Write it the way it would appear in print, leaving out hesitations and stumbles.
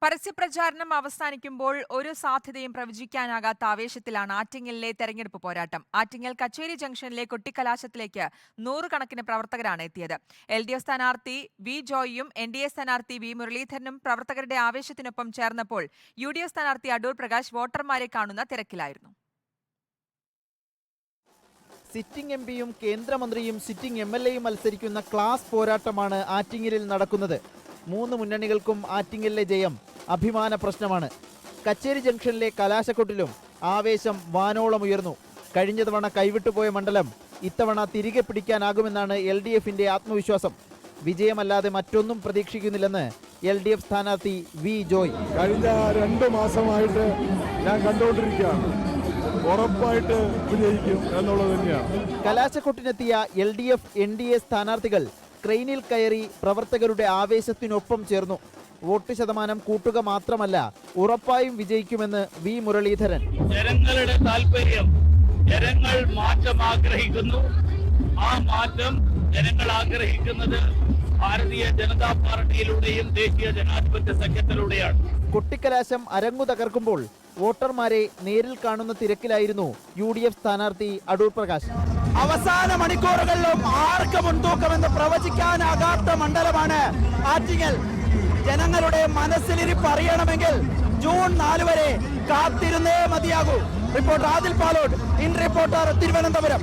പരസ്യപ്രചാരണം അവസാനിക്കുമ്പോൾ ഒരു സാധ്യതയും പ്രവചിക്കാനാകാത്ത ആവേശത്തിലാണ് ആറ്റിങ്ങലിലെ തെരഞ്ഞെടുപ്പ് പോരാട്ടം. ആറ്റിങ്ങൽ കച്ചേരി ജംഗ്ഷനിലെ കൊട്ടിക്കലാശത്തിലേക്ക് നൂറുകണക്കിന് പ്രവർത്തകരാണ് എത്തിയത്. LDF സ്ഥാനാർത്ഥി വി ജോയിയും NDA സ്ഥാനാർത്ഥി വി മുരളീധരനും പ്രവർത്തകരുടെ ആവേശത്തിനൊപ്പം ചേർന്നപ്പോൾ UDF സ്ഥാനാർത്ഥി അടൂർ പ്രകാശ് വോട്ടർമാരെ കാണുന്ന തിരക്കിലായിരുന്നു. സിറ്റിംഗ് എംപിയും കേന്ദ്രമന്ത്രിയും സിറ്റിംഗ് MLAയും മത്സരിക്കുന്ന ക്ലാസ് പോരാട്ടമാണ് ആറ്റിങ്ങലിൽ നടക്കുന്നത്. മൂന്ന് മുന്നണികൾക്കും ആറ്റിങ്ങലിലെ ജയം അഭിമാന പ്രശ്നമാണ്. കച്ചേരി ജംഗ്ഷനിലെ കലാശക്കൊട്ടിലും ആവേശം വാനോളം ഉയർന്നു. കഴിഞ്ഞ തവണ കൈവിട്ടുപോയ മണ്ഡലം ഇത്തവണ തിരികെ പിടിക്കാനാകുമെന്നാണ് LDFന്റെ ആത്മവിശ്വാസം. വിജയമല്ലാതെ മറ്റൊന്നും പ്രതീക്ഷിക്കുന്നില്ലെന്ന് LDF സ്ഥാനാർത്ഥി വി ജോയ്. കഴിഞ്ഞ 2 മാസമായിട്ട് ഞാൻ കണ്ടുകൊണ്ടിരിക്കുകയാണ്, ഉറപ്പായിട്ട് വിജയിക്കും എന്നുള്ളത് തന്നെയാണ്. കലാശക്കൊട്ടിനെത്തിയ LDF NDA സ്ഥാനാർത്ഥികൾ ട്രെയിനിൽ കയറി പ്രവർത്തകരുടെ ആവേശത്തിനൊപ്പം ചേർന്നു. വോട്ട് ശതമാനം കൂട്ടുക മാത്രമല്ല, ഉറപ്പായും വിജയിക്കുമെന്ന് വി മുരളീധരൻ. ജനങ്ങളുടെ താല്പര്യം, ജനങ്ങൾ മാറ്റം ആഗ്രഹിക്കുന്നു. ആ മാറ്റം ജനങ്ങൾ ആഗ്രഹിക്കുന്നത് ഭാരതീയ ജനതാ പാർട്ടിയിലൂടെയും ദേശീയ ജനാധിപത്യ സഖ്യത്തിലൂടെയാണ്. കൊട്ടിക്കലാശം അരങ്ങു തകർക്കുമ്പോൾ വോട്ടർമാരെ നേരിൽ കാണുന്ന തിരക്കിലായിരുന്നു UDF സ്ഥാനാർത്ഥി അടൂർ പ്രകാശ്. അവസാന മണിക്കൂറുകളിലും ആർക്ക് മുൻതൂക്കമെന്ന് പ്രവചിക്കാനാകാത്ത മണ്ഡലമാണ് ആറ്റിങ്ങൽ. ജനങ്ങളുടെ മനസ്സിലിരിപ്പ് അറിയണമെങ്കിൽ ജൂൺ 4 വരെ കാത്തിരുന്നേ മതിയാകൂ. Reporter Adil Palode, in reporter, Thiruvananthapuram.